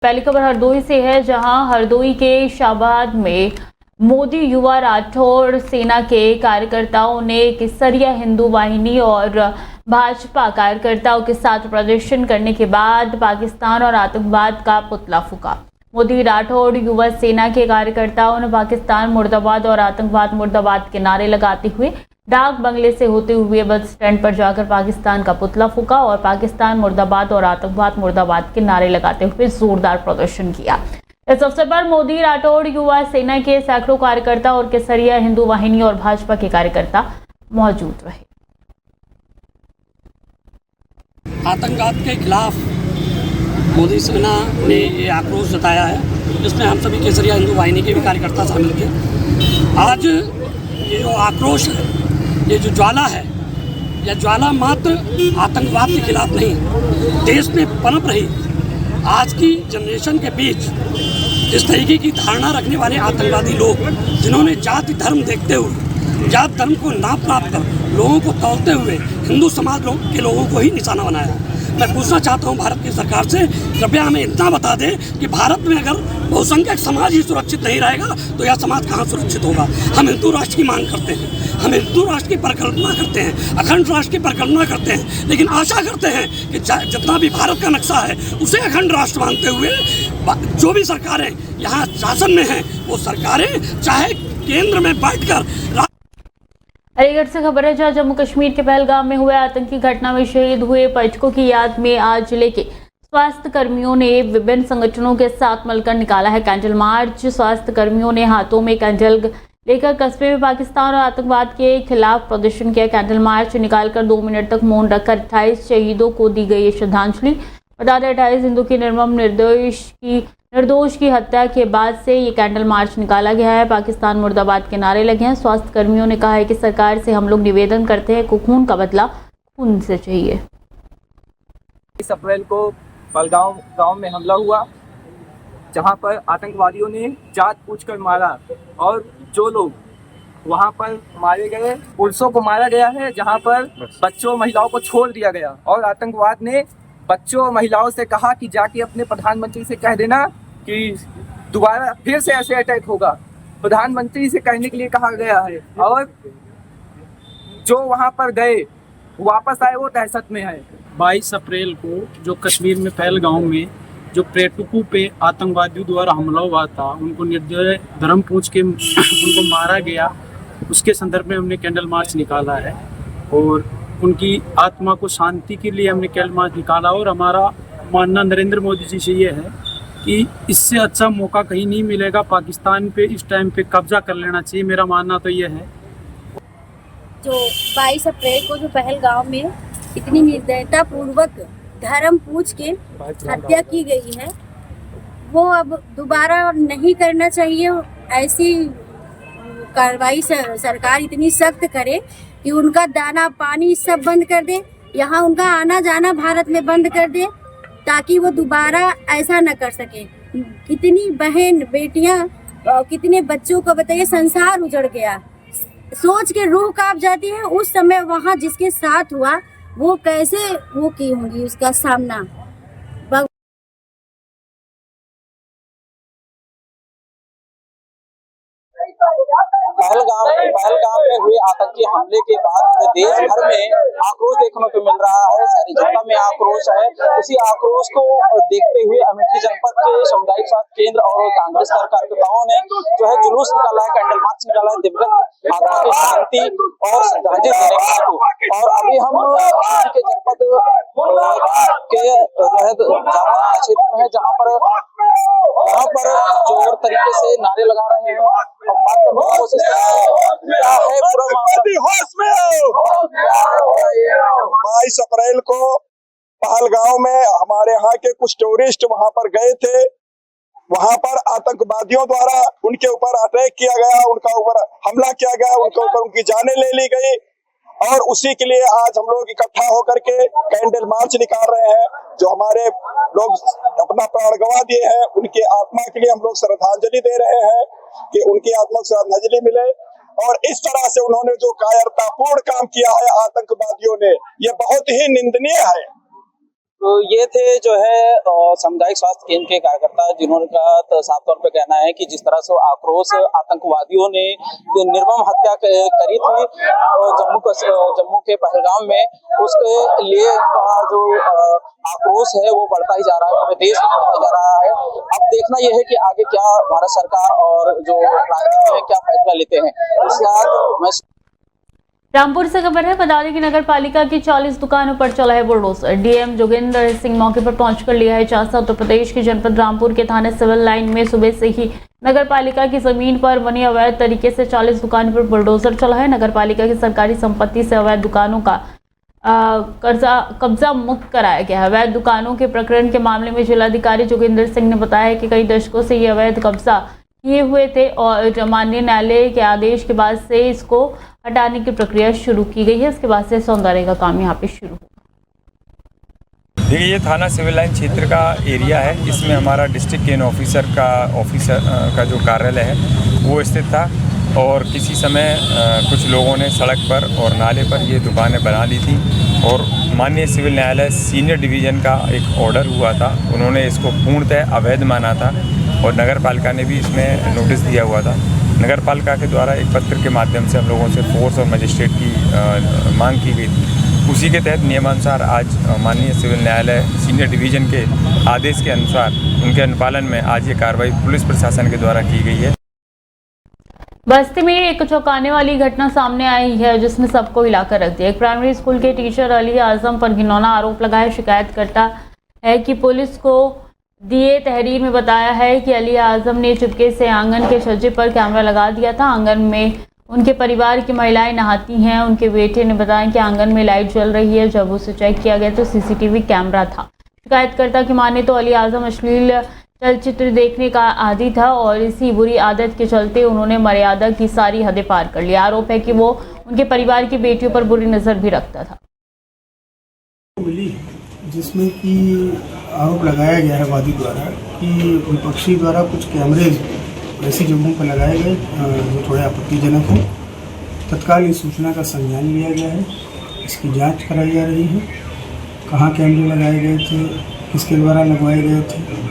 पहली खबर हरदोई से है, जहां हरदोई के शाहबाद में मोदी युवा राठौड़ सेना के कार्यकर्ताओं ने केसरिया हिंदू वाहिनी और भाजपा कार्यकर्ताओं के साथ प्रदर्शन करने के बाद पाकिस्तान और आतंकवाद का पुतला फूंका। मोदी राठौड़ युवा सेना के कार्यकर्ताओं ने पाकिस्तान मुर्दाबाद और आतंकवाद मुर्दाबाद के नारे लगाते हुए डाक बंगले से होते हुए बस स्टैंड पर जाकर पाकिस्तान का पुतला फूंका और पाकिस्तान मुर्दाबाद और आतंकवाद मुर्दाबाद के नारे लगाते हुए जोरदार प्रदर्शन किया। इस अवसर पर मोदी राठौड़ युवा सेना के सैकड़ों कार्यकर्ता और केसरिया हिंदू वाहिनी और भाजपा के कार्यकर्ता मौजूद रहे। आतंकवाद के खिलाफ मोदी सेना ने ये आक्रोश जताया है, जिसमें हम सभी केसरिया हिंदू वाहिनी के भी कार्यकर्ता शामिल थे। आज ये जो आक्रोश है, ये जो ज्वाला है, यह ज्वाला मात्र आतंकवाद के खिलाफ नहीं, देश में पनप रही आज की जनरेशन के बीच जिस तरीके की धारणा रखने वाले आतंकवादी लोग, जिन्होंने जाति धर्म देखते हुए, जाति धर्म को नाप कर लोगों को तौलते हुए हिंदू समाज के लोगों को ही निशाना बनाया। मैं पूछना चाहता हूं भारत की सरकार से, कृपया हमें इतना बता दें कि भारत में अगर बहुसंख्यक समाज ही सुरक्षित नहीं रहेगा तो यह समाज कहां सुरक्षित होगा। हम हिंदू राष्ट्र की मांग करते हैं, हम हिंदू राष्ट्र की परिकल्पना करते हैं, अखंड राष्ट्र की परिकल्पना करते हैं, लेकिन आशा करते हैं कि जितना भी भारत का नक्शा है उसे अखंड राष्ट्र मानते हुए जो भी सरकारें यहाँ शासन में हैं, वो सरकारें चाहे केंद्र में बैठकर। अलीगढ़ से खबर है, जहां जम्मू कश्मीर के पहलगाम में हुए आतंकी घटना में शहीद हुए पर्यटकों की याद में आज जिले के स्वास्थ्य कर्मियों ने विभिन्न संगठनों के साथ मिलकर निकाला है कैंडल मार्च। स्वास्थ्य कर्मियों ने हाथों में कैंडल लेकर कस्बे में पाकिस्तान और आतंकवाद के खिलाफ प्रदर्शन किया। कैंडल मार्च निकालकर 2 मिनट तक मौन रखकर 28 शहीदों को दी गई श्रद्धांजलि। बता दें 28 हिंदू की निर्मम निर्दोष की हत्या के बाद से ये कैंडल मार्च निकाला गया है। पाकिस्तान मुर्दाबाद के नारे लगे हैं। स्वास्थ्य कर्मियों ने कहा है कि सरकार से हम लोग निवेदन करते हैं कि खून का बदला खून से चाहिए। 20 अप्रैल को पहलगाम गांव में हमला हुआ, जहां पर आतंकवादियों ने जात पूछकर मारा और जो लोग वहां पर मारे गए, पुलिसों को मारा गया है, जहां पर बच्चों महिलाओं को छोड़ दिया गया। और आतंकवाद ने बच्चों और महिलाओं से कहा कि जाके अपने प्रधानमंत्री से कह देना कि दोबारा फिर से ऐसे अटैक होगा। प्रधानमंत्री से कहने के लिए कहा गया है और जो वहां पर गए वापस आए वो दहशत में है। 22 अप्रैल को जो कश्मीर में पहलगाम में जो पर्यटकों पे आतंकवादियों द्वारा हमला हुआ था, उनको निर्दय धर्म पूछ के उनको मारा गया, उसके संदर्भ में हमने कैंडल मार्च निकाला है और उनकी आत्मा को शांति के लिए हमने कैंडल मार्च निकाला। और हमारा मानना नरेंद्र मोदी जी से ये है कि इससे अच्छा मौका कहीं नहीं मिलेगा, पाकिस्तान पे इस टाइम पे कब्जा कर लेना चाहिए। मेरा मानना तो ये है। जो 22 अप्रैल को जो पहलगाम में इतनी निर्दयता पूर्वक धर्म पूछ के हत्या की गई है, वो अब दोबारा नहीं करना चाहिए। ऐसी कार्रवाई सरकार इतनी सख्त करे कि उनका दाना पानी सब बंद कर दे, यहाँ उनका आना जाना भारत में बंद कर दे, ताकि वो दोबारा ऐसा न कर सके। कितनी बहन बेटियां, कितने बच्चों को बताइए, संसार उजड़ गया। सोच के रूह कांप जाती है। उस समय वहाँ जिसके साथ हुआ वो कैसे वो की होंगी उसका सामना। पहलगाम में हुए आतंकी हमले के बाद देश भर में आक्रोश देखने को मिल रहा है, सारी जनता में आक्रोश है। उसी आक्रोश को देखते हुए अमेठी जनपद के सामुदायिक स्वास्थ्य केंद्र और कांग्रेस कार्यकर्ताओं ने जो है जुलूस निकाला है, कैंडल मार्च निकाला है, दिवंगत आत्मा की शांति और श्रद्धांजलि देने को। और अभी हम अमेठी के जनपद के जामुन क्षेत्र में है, जहाँ पर जोर तरीके से नारे लगा रहे हैं। कोशिश क्या है पूरा 22 अप्रैल को पहलगाम में हमारे यहाँ के कुछ टूरिस्ट वहाँ पर गए थे। वहाँ पर आतंकवादियों द्वारा उनके ऊपर अटैक किया गया, उनका ऊपर हमला किया गया, उनके ऊपर उनकी जानें ले ली गई। और उसी के लिए आज हम लोग इकट्ठा होकर के कैंडल मार्च निकाल रहे हैं। जो हमारे लोग अपना प्राण गंवा दिए हैं, उनकी आत्मा के लिए हम लोग श्रद्धांजलि दे रहे हैं कि उनकी आत्मा को श्रद्धांजलि मिले। और इस तरह से उन्होंने जो कायरतापूर्ण काम किया है आतंकवादियों ने, ये बहुत ही निंदनीय है। तो ये थे जो है सामुदायिक स्वास्थ्य केंद्र के कार्यकर्ता, जिन्होंने का साफ तौर पे कहना है कि जिस तरह से आक्रोश आतंकवादियों ने निर्मम हत्या करी थी जम्मू के पहलगाम में, उसके लिए जो आक्रोश है वो बढ़ता ही जा रहा है, पूरे देश में बढ़ता ही जा रहा है। अब देखना यह है कि आगे क्या भारत सरकार और जो राजनीति है क्या फैसला लेते हैं। इसके बाद मैं रामपुर से खबर है, बता दें कि नगर पालिका की 40 दुकानों पर चला है बुलडोजर। डीएम जोगिंदर सिंह मौके पर पहुंचकर लिया है जायजा। उत्तर प्रदेश के जनपद रामपुर के थाने सिविल लाइन में सुबह से ही नगर पालिका की जमीन पर बनी अवैध तरीके से 40 दुकानों पर बुलडोजर चला है। नगर पालिका की सरकारी संपत्ति से अवैध दुकानों का कब्जा मुक्त कराया गया है। अवैध दुकानों के प्रकरण के मामले में जिलाधिकारी जोगिंदर सिंह ने बताया कि कई दशकों से ये अवैध कब्जा किए हुए थे और माननीय न्यायालय के आदेश के बाद से इसको हटाने की प्रक्रिया शुरू की गई है। इसके बाद से सौंदर्य का काम यहाँ पे शुरू हुआ। देखिए, ये थाना सिविल लाइन क्षेत्र का एरिया है। इसमें हमारा डिस्ट्रिक्ट केन ऑफिसर का जो कार्यालय है वो स्थित था और किसी समय कुछ लोगों ने सड़क पर और नाले पर ये दुकानें बना ली थी और माननीय सिविल न्यायालय सीनियर डिवीज़न का एक ऑर्डर हुआ था। उन्होंने इसको पूर्णतः अवैध माना था और नगर पालिका ने भी इसमें नोटिस दिया हुआ था। नगर पालिका के द्वारा एक पत्र के माध्यम से हम लोगों से फोर्स और मजिस्ट्रेट की मांग की गई थी। उसी के तहत नियमानुसार आज माननीय सिविल न्यायालय सीनियर डिवीज़न के आदेश के अनुसार उनके अनुपालन में आज ये कार्रवाई पुलिस प्रशासन के द्वारा की गई है। बस्ती में एक चौंकाने वाली घटना सामने आई है जिसने सबको हिलाकर रख दिया। एक प्राइमरी स्कूल के टीचर अली आजम पर घिनौना आरोप लगाया। शिकायत करता है कि पुलिस को दिए तहरीर में बताया है कि अली आजम ने चुपके से आंगन के छज्जे पर कैमरा लगा दिया था। आंगन में उनके परिवार की महिलाएं नहाती हैं। उनके बेटे ने बताया कि आंगन में लाइट जल रही है। जब उसे चेक किया गया तो सीसीटीवी कैमरा था। शिकायतकर्ता की माने तो अली आजम अश्लील चलचित्र देखने का आदी था और इसी बुरी आदत के चलते उन्होंने मर्यादा की सारी हदें पार कर ली। आरोप है कि वो उनके परिवार की बेटियों पर बुरी नज़र भी रखता था। मिली जिसमें कि आरोप लगाया गया है वादी द्वारा कि विपक्षी द्वारा कुछ कैमरेज ऐसी जगहों पर लगाए गए जो थोड़े आपत्तिजनक हैं। तत्काल इस सूचना का संज्ञान लिया गया है। इसकी जांच कराई जा रही है। कहाँ कैमरे लगाए गए थे, किसके द्वारा लगवाए गए थे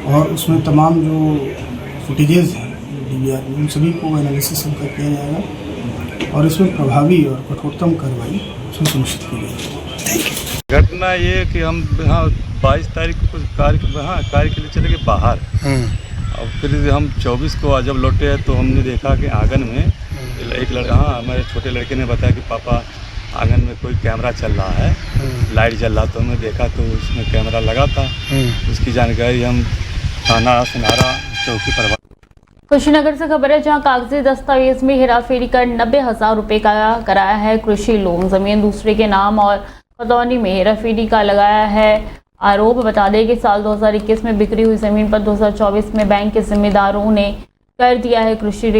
और उसमें तमाम जो फुटेजेस हैं DVR में उन सभी को एनालिसिस उनका किया जाएगा और इसमें प्रभावी और कठोरतम कार्रवाई उसमें सुनिश्चित की गई। घटना ये कि हम यहाँ 22 तारीख को कार्य के लिए चले गए बाहर और फिर हम 24 को जब लौटे तो हमने देखा कि आंगन में एक लड़का, हमारे छोटे लड़के ने बताया कि पापा आंगन में कोई कैमरा चल रहा है, लाइट जल रहा। तो हमने देखा तो उसमें कैमरा लगा था। उसकी जानकारी हम थाना सुनारा चौकी पर। कुशीनगर से खबर है, जहां कागजी दस्तावेज में हेराफेरी कर 90,000 रुपये का कराया है कृषि लोन। जमीन दूसरे के नाम और खतौनी में हेराफेरी का लगाया है आरोप। बता दें कि साल 2021 में बिक्री हुई जमीन पर 2024 में बैंक के जिम्मेदारों ने कर दिया है कृषि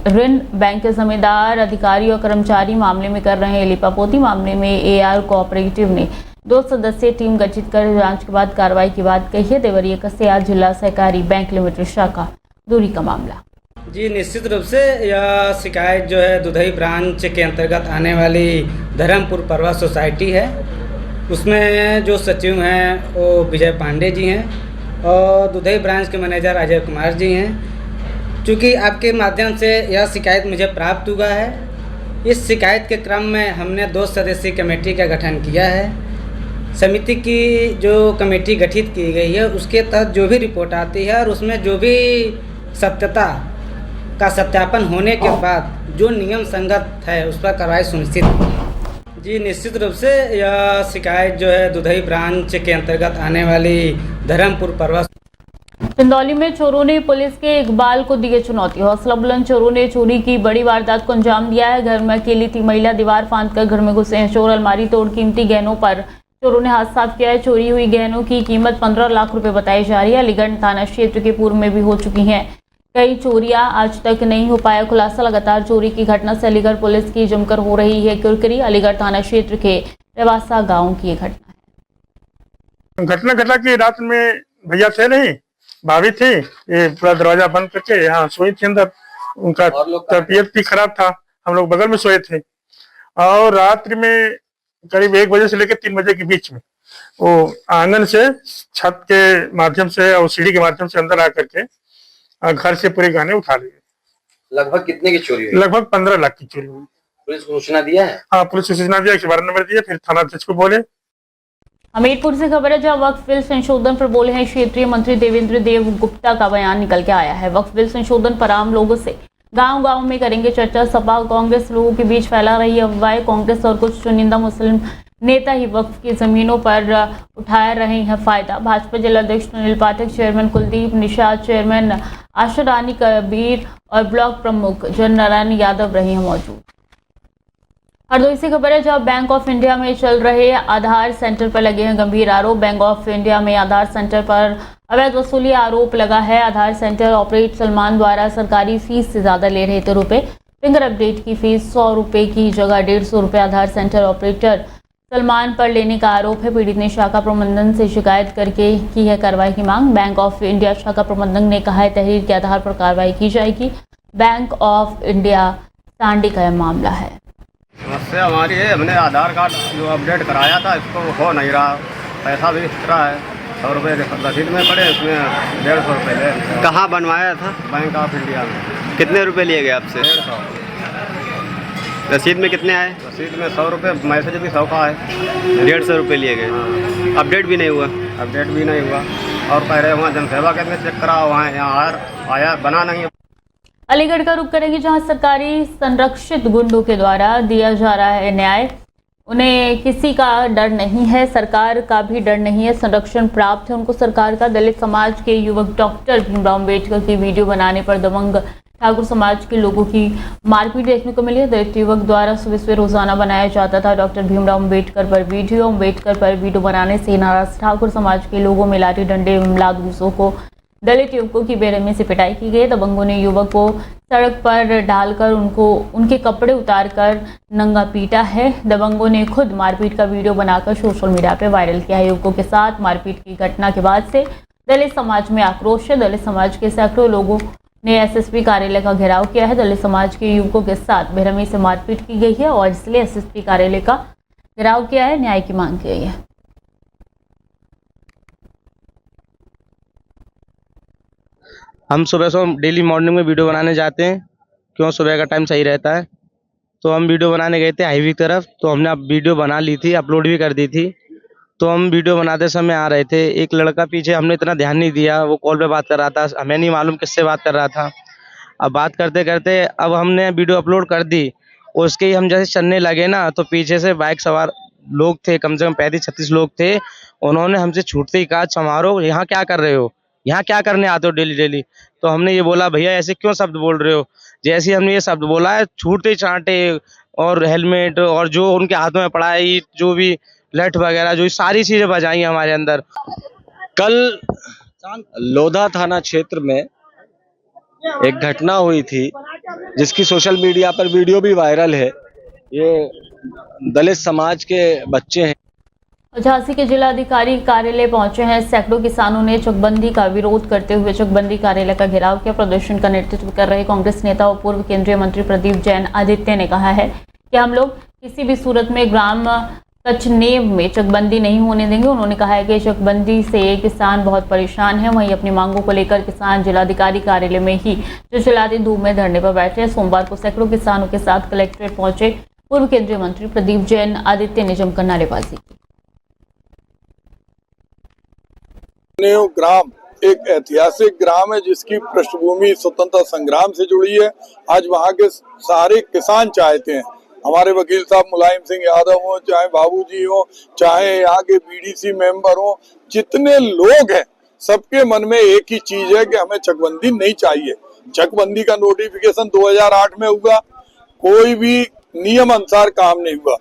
ऋण। बैंक के जिम्मेदार अधिकारी और कर्मचारी मामले में कर रहे हैं लिपापोती। मामले में AR कोऑपरेटिव ने 2 सदस्यीय टीम गठित कर जांच के बाद कार्रवाई की बात कही है। देवरिया कस्या जिला सहकारी बैंक लिमिटेड शाखा दूरी का मामला। जी, निश्चित रूप से यह शिकायत जो है दुधई ब्रांच के अंतर्गत आने वाली धर्मपुर परवा सोसाइटी है। उसमें जो सचिव हैं वो विजय पांडे जी हैं और दुधई ब्रांच के मैनेजर अजय कुमार जी हैं। चूँकि आपके माध्यम से यह शिकायत मुझे प्राप्त हुआ है, इस शिकायत के क्रम में हमने 2 सदस्यीय कमेटी का गठन किया है। समिति की जो कमेटी गठित की गई है उसके तहत जो भी रिपोर्ट आती है और उसमें जो भी सत्यता का सत्यापन होने के बाद जो नियम संगत है उस पर कार्रवाई सुनिश्चित की। जी, निश्चित रूप से यह शिकायत जो है दुधई ब्रांच के अंतर्गत आने वाली धर्मपुर परवा। चंदौली में चोरों ने पुलिस के इकबाल को दिए चुनौती। हौसला बुलंद चोरों ने चोरी की बड़ी वारदात को अंजाम दिया है। घर में अकेली थी महिला, दीवार फांदकर घर में घुसे हैं चोर। अलमारी तोड़ कीमती गहनों पर चोरों ने हाथ साफ किया है। चोरी हुई गहनों की कीमत 15 लाख रुपए बताई जा रही है। अलीगढ़ थाना क्षेत्र के पूर्व में भी हो चुकी हैं कई चोरियां, आज तक नहीं हो पाया खुलासा। लगातार चोरी की घटना से अलीगढ़ पुलिस की जमकर हो रही है किरकिरी। अलीगढ़ थाना क्षेत्र के रेवासा गांव की घटना है। घटना घटा कि रात में भैया थे नहीं, भाभी थी, ये पूरा दरवाजा बंद करके यहाँ सोई थी अंदर। उनका तबीयत भी खराब था, हम लोग बगल में सोए थे और रात्रि में करीब 1 बजे से लेकर 3 बजे के बीच में वो आंगन से छत के माध्यम से और सीढ़ी के माध्यम से अंदर आकर के घर से पूरे गहने उठा लिए। लगभग कितने की चोरी हुई? लगभग 15 लाख की चोरी हुई। पुलिस को सूचना दिया है? हाँ, पुलिस को सूचना दिया, 12 नंबर दिया, फिर थाना अध्यक्ष को बोले। हमीरपुर से खबर है, जहां वक्फ बिल संशोधन पर बोले हैं क्षेत्रीय मंत्री देवेंद्र देव गुप्ता का बयान निकल के आया है। वक्फ बिल संशोधन पर आम लोगों से गांव-गांव में करेंगे चर्चा। सपा कांग्रेस लोगों के बीच फैला रही अफवाहें। कांग्रेस और कुछ चुनिंदा मुस्लिम नेता ही वक्फ की जमीनों पर उठा रहे हैं फायदा। भाजपा जिलाध्यक्ष अनिल पाठक, चेयरमैन कुलदीप निषाद, चेयरमैन आशा रानी कबीर और ब्लॉक प्रमुख जननारायण यादव रहे हैं मौजूद। हरदोई से खबर है, जहां बैंक ऑफ इंडिया में चल रहे आधार सेंटर पर लगे हैं गंभीर आरोप। बैंक ऑफ इंडिया में आधार सेंटर पर अवैध वसूली आरोप लगा है। आधार सेंटर ऑपरेट सलमान द्वारा सरकारी फीस से ज्यादा ले रहे थे रुपए। फिंगर अपडेट की फीस 100 रुपए की जगह 150 रुपए आधार सेंटर ऑपरेटर सलमान पर लेने का आरोप है। पीड़ित ने शाखा प्रबंधन से शिकायत करके की है कार्रवाई की मांग। बैंक ऑफ इंडिया शाखा प्रबंधन ने कहा है तहरीर के आधार पर कार्रवाई की जाएगी। बैंक ऑफ इंडिया सांडी का यह मामला है। समस्या हमारी है, हमने आधार कार्ड जो अपडेट कराया था इसको हो नहीं रहा, पैसा भी इस रहा है। 100 रुपये रसीद में पड़े, उसमें 150 रुपये ले। कहाँ बनवाया था? बैंक ऑफ इंडिया में। कितने रुपए लिए गए आपसे? 150। रसीद में कितने आए? रसीद में 100 रुपये, मैसेज भी 100 का है। 150 रुपये लिए गए। अपडेट भी नहीं हुआ? अपडेट भी नहीं हुआ। और कह रहे वहाँ जनसेवा केंद्र में चेक करा, वहाँ यहाँ आया बना नहीं। अलीगढ़ का रुख करेंगे, जहां सरकारी संरक्षित गुंडों के द्वारा दिया जा रहा है न्याय। उन्हें किसी का डर नहीं है, सरकार का भी डर नहीं है, संरक्षण प्राप्त है उनको सरकार का। दलित समाज के युवक डॉक्टर भीमराव अम्बेडकर की वीडियो बनाने पर दबंग ठाकुर समाज के लोगों की मारपीट देखने को मिली है। दलित युवक द्वारा सुबह सुबह रोजाना बनाया जाता था डॉक्टर भीमराव अम्बेडकर पर वीडियो बनाने से नाराज ठाकुर समाज के लोगों में लाठी डंडे लादूसों को दलित युवकों की बेरहमी से पिटाई की गई। दबंगों ने युवक को सड़क पर डालकर उनके कपड़े उतारकर नंगा पीटा है। दबंगों ने खुद मारपीट का वीडियो बनाकर सोशल मीडिया पर वायरल किया है। युवकों के साथ मारपीट की घटना के बाद से दलित समाज में आक्रोश है। दलित समाज के सैकड़ों लोगों ने एसएसपी कार्यालय का घेराव किया है। दलित समाज के युवकों के साथ बेरहमी से मारपीट की गई है और इसलिए एसएसपी कार्यालय का घेराव किया है, न्याय की मांग की गई है। हम सुबह डेली मॉर्निंग में वीडियो बनाने जाते हैं, क्यों सुबह का टाइम सही रहता है। तो हम वीडियो बनाने गए थे हाईवे की तरफ, तो हमने अब वीडियो बना ली थी, अपलोड भी कर दी थी। तो हम वीडियो बनाते समय आ रहे थे, एक लड़का पीछे, हमने इतना ध्यान नहीं दिया, वो कॉल पे बात कर रहा था, हमें नहीं मालूम किससे बात कर रहा था। अब बात करते करते अब हमने वीडियो अपलोड कर दी, उसके ही हम जैसे चलने लगे ना, तो पीछे से बाइक सवार लोग थे, कम से कम 35-36 लोग थे। उन्होंने हमसे छूटते ही कहा, समारो, यहाँ क्या कर रहे हो, यहाँ क्या करने आते हो डेली डेली। तो हमने ये बोला, भैया ऐसे क्यों शब्द बोल रहे हो। जैसे ही हमने ये शब्द बोला है, छूटते चांटे और हेलमेट और जो उनके हाथों में पड़ा है, जो भी लठ वगैरह, जो सारी चीजें बजाई हमारे अंदर। कल लोधा थाना क्षेत्र में एक घटना हुई थी, जिसकी सोशल मीडिया पर वीडियो भी वायरल है। ये दलित समाज के बच्चे हैं। झांसी के जिलाधिकारी कार्यालय पहुंचे हैं सैकड़ों किसानों ने चकबंदी का विरोध करते हुए चकबंदी कार्यालय का घेराव किया। प्रदर्शन का नेतृत्व कर रहे कांग्रेस नेता और पूर्व केंद्रीय मंत्री प्रदीप जैन आदित्य ने कहा है कि हम लोग किसी भी सूरत में ग्राम कचनेव में चकबंदी नहीं होने देंगे। उन्होंने कहा है कि चकबंदी से किसान बहुत परेशान है। वहीं अपनी मांगों को लेकर किसान जिलाधिकारी कार्यालय में ही चिलचिलाती धूप में धरने पर बैठे। सोमवार को सैकड़ों किसानों के साथ कलेक्ट्रेट पहुंचे पूर्व केंद्रीय मंत्री प्रदीप जैन आदित्य ने जमकर नारेबाजी की। ग्राम एक ऐतिहासिक ग्राम है, जिसकी पृष्ठभूमि स्वतंत्रता संग्राम से जुड़ी है। आज वहाँ के सारे किसान चाहते हैं, हमारे वकील साहब मुलायम सिंह यादव हो, चाहे बाबूजी हो, चाहे यहाँ के बीडीसी मेंबर हो, जितने लोग हैं, सबके मन में एक ही चीज है कि हमें चकबंदी नहीं चाहिए। चकबंदी का नोटिफिकेशन 2008 में हुआ, कोई भी नियम अनुसार काम नहीं हुआ।